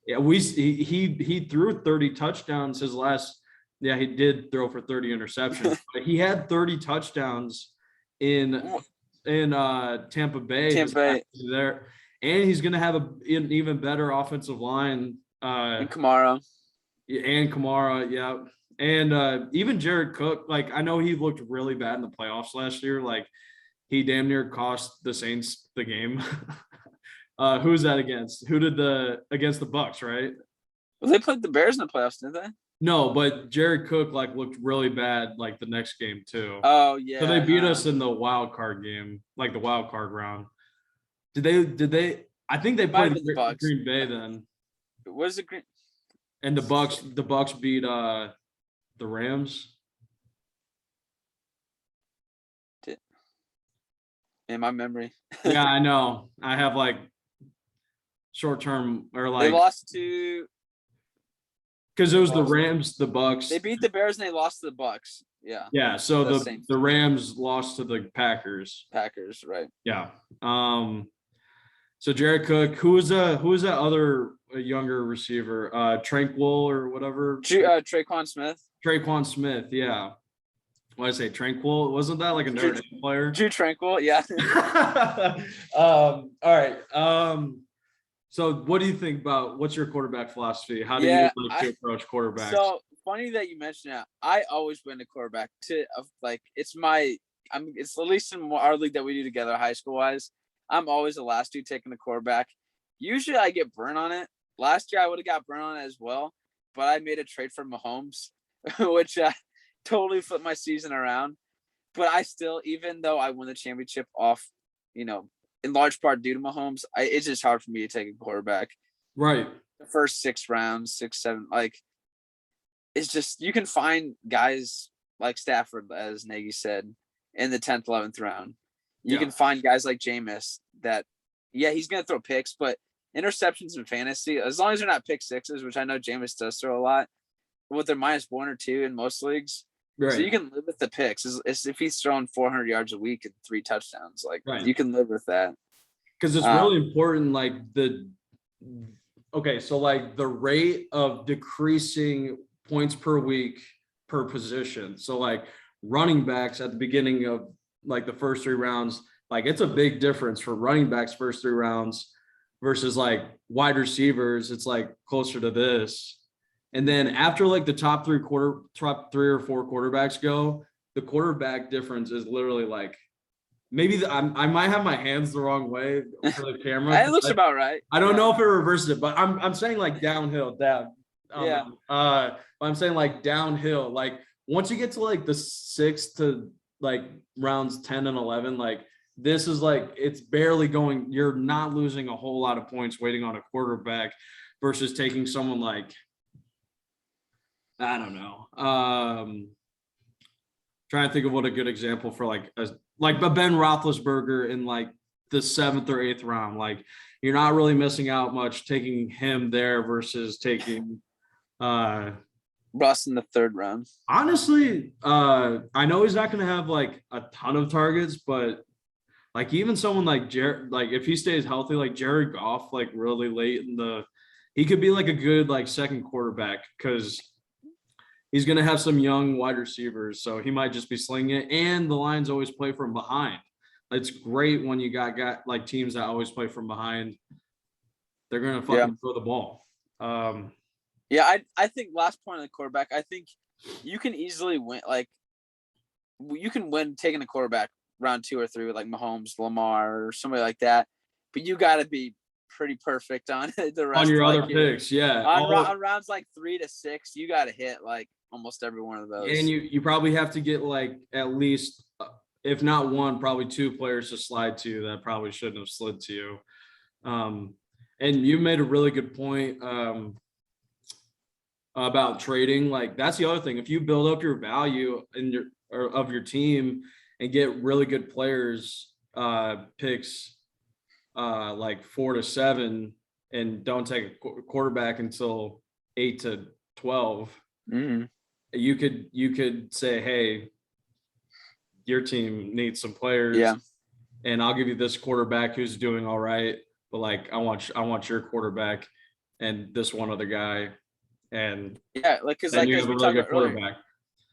he threw 30 touchdowns his last. Yeah, he did throw for 30 interceptions, but he had 30 touchdowns in Tampa Bay there, and he's going to have an even better offensive line. And Kamara, yeah, and even Jared Cook. Like I know he looked really bad in the playoffs last year. Like he damn near cost the Saints the game. Who was that against? Against the Bucks, right? Well, they played the Bears in the playoffs, didn't they? No, but Jared Cook like looked really bad like the next game too. Oh yeah. So they beat us in the wild card game, like the wild card round. Did they? I think they played the Green Bay then. What is it? And the Bucks beat the Rams. In my memory. Yeah, I know. I have like short term or like they lost to. Because it was the Rams, the Bucks. They beat the Bears and they lost to the Bucks. Yeah. Yeah. So the Rams lost to the Packers. Packers, right? Yeah. So Jared Cook, who was that other younger receiver? Tranquil or whatever. Traquan Smith. Traquan Smith. Yeah. What did I say? Tranquil? Wasn't that like a Notre Dame player? Drew Tranquil. Yeah. All right. So what do you think about what's your quarterback philosophy? How do you like to approach quarterbacks? So funny that you mentioned that. I always win a quarterback it's at least in our league that we do together high school wise. I'm always the last dude taking the quarterback. Usually I get burned on it. Last year I would have got burned on it as well, but I made a trade for Mahomes, which totally flipped my season around. But I still, even though I won the championship off, in large part due to Mahomes, it's just hard for me to take a quarterback. Right. The first 6 rounds, 6, 7, it's just, you can find guys like Stafford, as Nagy said, in the 10th, 11th round. You can find guys like Jameis that, he's going to throw picks, but interceptions in fantasy, as long as they're not pick sixes, which I know Jameis does throw a lot, with their -1 or 2 in most leagues. Right. So you can live with the picks. It's if he's throwing 400 yards a week and 3 touchdowns, you can live with that. Because it's really important, the rate of decreasing points per week per position. So running backs at the beginning of the first 3 rounds, it's a big difference for running backs first 3 rounds versus wide receivers. It's closer to this. And then after the top 3 or 4 quarterbacks go, the quarterback difference is literally maybe I might have my hands the wrong way for the camera. It looks about right. I don't know if it reverses it, but I'm saying downhill, down. I'm saying downhill. Once you get to the 6 to rounds 10 and 11, this is it's barely going. You're not losing a whole lot of points waiting on a quarterback versus taking someone I don't know. Trying to think of what a good example for a Ben Roethlisberger in the 7th or 8th round. You're not really missing out much taking him there versus taking Russ in the 3rd round. Honestly, I know he's not going to have a ton of targets, but even someone if he stays healthy, Jared Goff, really late he could be a good second quarterback because he's going to have some young wide receivers, so he might just be slinging it. And the Lions always play from behind. It's great when you got teams that always play from behind. They're going to fucking throw the ball. I think last point on the quarterback, I think you can easily win. You can win taking a quarterback round 2 or 3 with Mahomes, Lamar, or somebody like that. But you got to be pretty perfect on the rest on your other picks. On rounds 3 to 6, you got to hit almost every one of those. And you probably have to get at least, if not 1, probably 2 players to slide to that probably shouldn't have slid to you. And you made a really good point about trading. That's the other thing. If you build up your value of your team and get really good players, picks 4 to 7, and don't take a quarterback until 8 to 12, you could say, hey, your team needs some players, and I'll give you this quarterback who's doing all right, but I want your quarterback and this one other guy, and because you have a really good quarterback.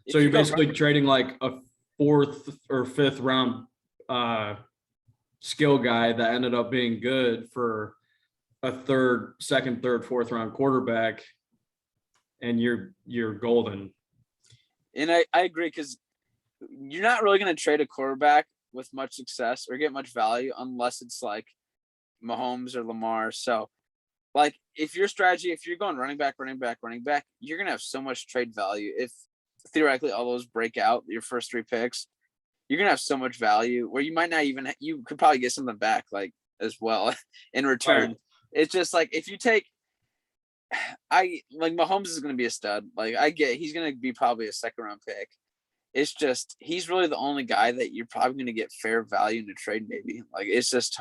So you're basically trading a 4th or 5th round skill guy that ended up being good for a 2nd, 3rd, 4th round quarterback, and you're golden. And I agree, because you're not really going to trade a quarterback with much success or get much value unless it's Mahomes or Lamar. So if your strategy, if you're going running back, you're going to have so much trade value. If theoretically all those break out your first 3 picks, you're going to have so much value where you might not even, you could probably get something back as well in return. Right. It's just if you take, Mahomes is going to be a stud. I get he's going to be probably a 2nd round pick. It's just, he's really the only guy that you're probably going to get fair value in a trade. Maybe it's just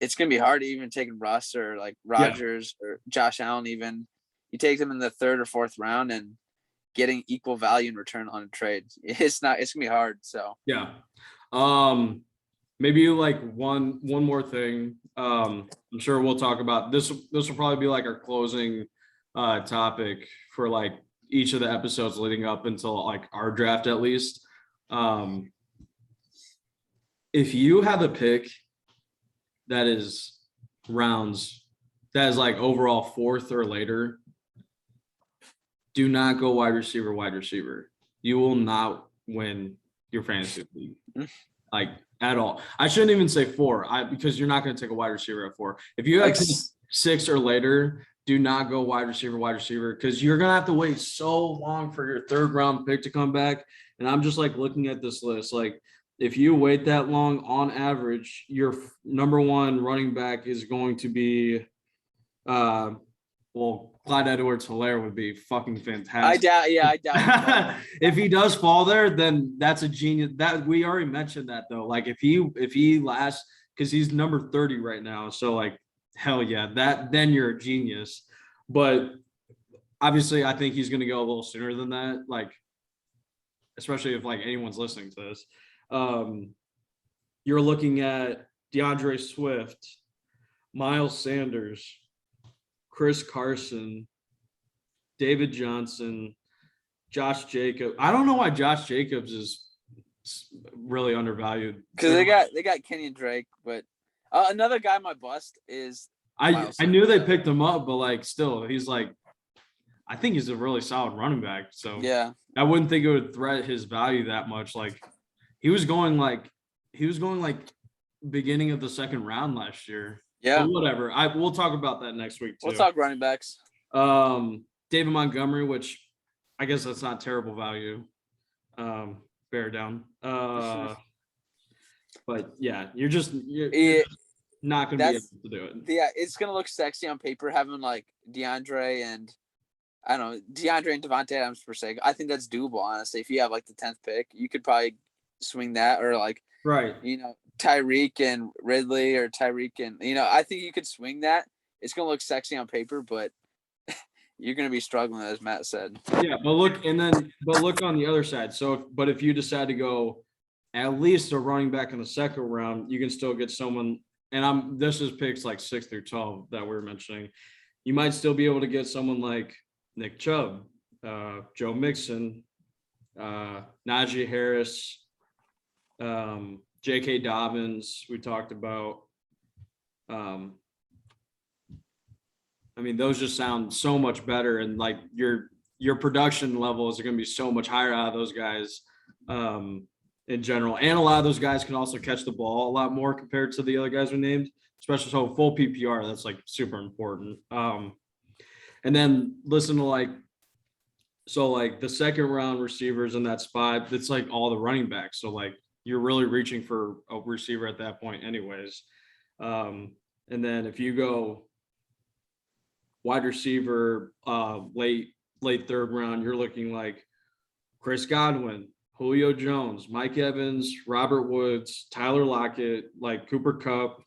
it's going to be hard to even take Russ or Rodgers or Josh Allen. Even you take them in the 3rd or 4th round and getting equal value in return on a trade. It's going to be hard. So maybe one more thing. I'm sure we'll talk about this. This will probably be our closing topic for each of the episodes leading up until our draft, at least. If you have a pick that is rounds that is like overall fourth or later, do not go wide receiver. You will not win your fantasy league, like at all. I shouldn't even say four, because you're not going to take a wide receiver at 4. If you have 6 or later, do not go wide receiver, because you're going to have to wait so long for your 3rd round pick to come back. And I'm just like looking at this list, like if you wait that long, on average, your number 1 running back is going to be, Clyde Edwards-Hilaire would be fucking fantastic. I doubt. If he does fall there, then that's a genius. That we already mentioned that though. Like if he lasts, because he's number 30 right now, so like hell yeah, then you're a genius. But obviously, I think he's going to go a little sooner than that. Like, especially if like anyone's listening to this, you're looking at DeAndre Swift, Miles Sanders, Chris Carson, David Johnson, Josh Jacobs. I don't know why Josh Jacobs is really undervalued. Because they got Kenyon Drake, but another guy might bust is I knew they picked him up, but like still, he's like, I think he's a really solid running back. So yeah, I wouldn't think it would threat his value that much. Like he was going like beginning of the 2nd round last year. Yeah, but whatever. We'll talk about that next week too. We'll talk running backs. David Montgomery, which I guess that's not terrible value. Bear down. But yeah, you're not going to be able to do it. Yeah, it's going to look sexy on paper having like DeAndre and Devontae Adams per se. I think that's doable, honestly. If you have like the 10th pick, you could probably swing that, or like, right, Tyreek and Ridley, or Tyreek and, I think you could swing that. It's going to look sexy on paper, but you're going to be struggling, as Matt said. Yeah, but look on the other side. So, but if you decide to go at least a running back in the 2nd round, you can still get someone, and this is picks like 6 through 12 that we're mentioning. You might still be able to get someone like Nick Chubb, Joe Mixon, Najee Harris, J.K. Dobbins, we talked about. Those just sound so much better, and like your production levels are going to be so much higher out of those guys in general. And a lot of those guys can also catch the ball a lot more compared to the other guys we named, especially so full PPR. That's like super important. And then listen to like the 2nd round receivers in that spot, it's like all the running backs. So like you're really reaching for a receiver at that point anyways. And then if you go wide receiver, late 3rd round, you're looking like Chris Godwin, Julio Jones, Mike Evans, Robert Woods, Tyler Lockett, like Cooper Kupp.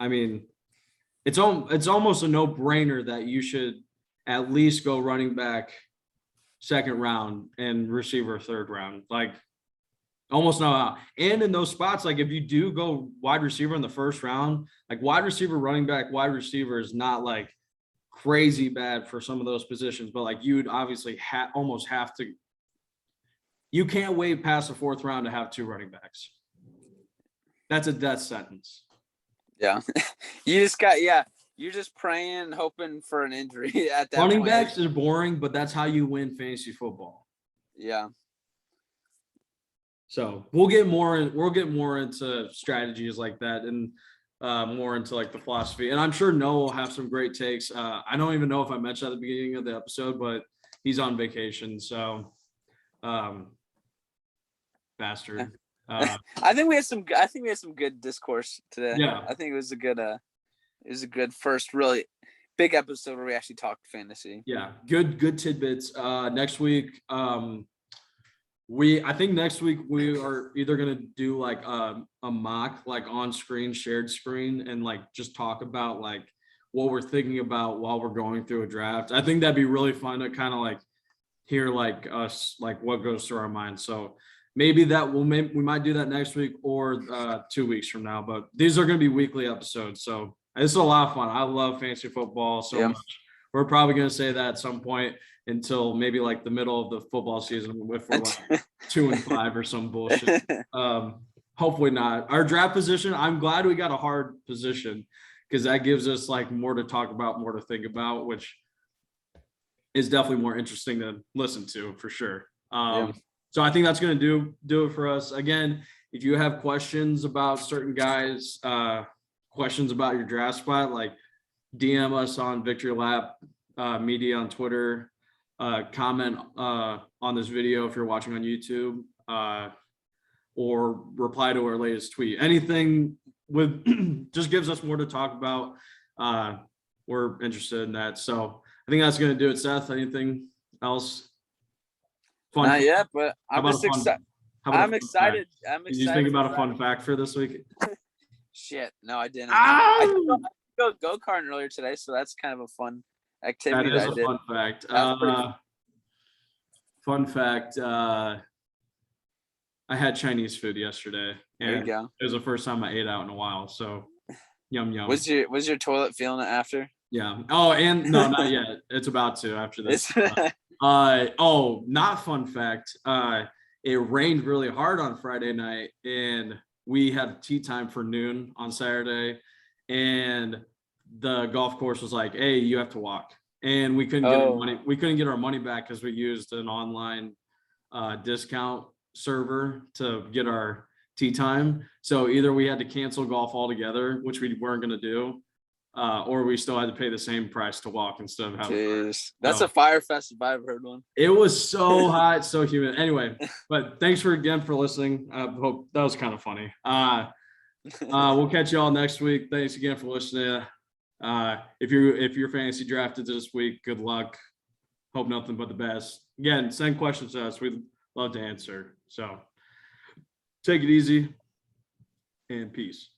It's almost a no-brainer that you should at least go running back 2nd round and receiver 3rd round. Like almost no how. And in those spots, like if you do go wide receiver in the 1st round, like wide receiver, running back, wide receiver is not like crazy bad for some of those positions, but like you'd obviously almost have to. You can't wait past the 4th round to have 2 running backs. That's a death sentence. Yeah, you're just praying, hoping for an injury at that running point. Backs is boring, but that's how you win fantasy football. Yeah. So we'll get more into strategies like that, and more into like the philosophy. And I'm sure Noah will have some great takes. I don't even know if I mentioned at the beginning of the episode, but he's on vacation, so bastard. I think we had some good discourse today. Yeah, I think it was a good first really big episode where we actually talked fantasy. Yeah, good tidbits. Next week, I think next week we are either gonna do like a mock, like on screen, shared screen, and like just talk about like what we're thinking about while we're going through a draft. I think that'd be really fun to kind of like hear like us, like what goes through our minds. So maybe we might do that next week or 2 weeks from now. But these are gonna be weekly episodes, so it's a lot of fun. I love fantasy football so much. We're probably gonna say that at some point until maybe like the middle of the football season if we're like 2-5 or some bullshit. Hopefully not. Our draft position, I'm glad we got a hard position because that gives us like more to talk about, more to think about, which is definitely more interesting to listen to for sure. So I think that's going to do it for us. Again, if you have questions about certain guys, questions about your draft spot, like DM us on Victory Lap Media on Twitter, comment on this video if you're watching on YouTube, or reply to our latest tweet. Anything with just gives us more to talk about. We're interested in that. So I think that's going to do it, Seth. Anything else? Fun? Not yet, but I'm just excited. I'm excited. Did you think about a fun fact for this week? Shit, no, I didn't. I did go karting earlier today, so that's kind of a fun activity. That is a fun fact. Fun fact. I had Chinese food yesterday, and there you go. It was the first time I ate out in a while. So, yum yum. Was your toilet feeling it after? Yeah. Oh, and no, not yet. It's about to after this. Not fun fact. It rained really hard on Friday night, and we had tea time for noon on Saturday, and the golf course was like, "Hey, you have to walk," and we couldn't get our money. We couldn't get our money back because we used an online discount server to get our tea time. So either we had to cancel golf altogether, which we weren't going to do, or we still had to pay the same price to walk instead of having. That's a fire fest if I've heard one. It was so hot, so humid. Anyway, but thanks again for listening. I hope that was kind of funny. We'll catch you all next week. Thanks again for listening. If you're fantasy drafted this week, good luck. Hope nothing but the best. Again, send questions to us. We'd love to answer. So take it easy and peace.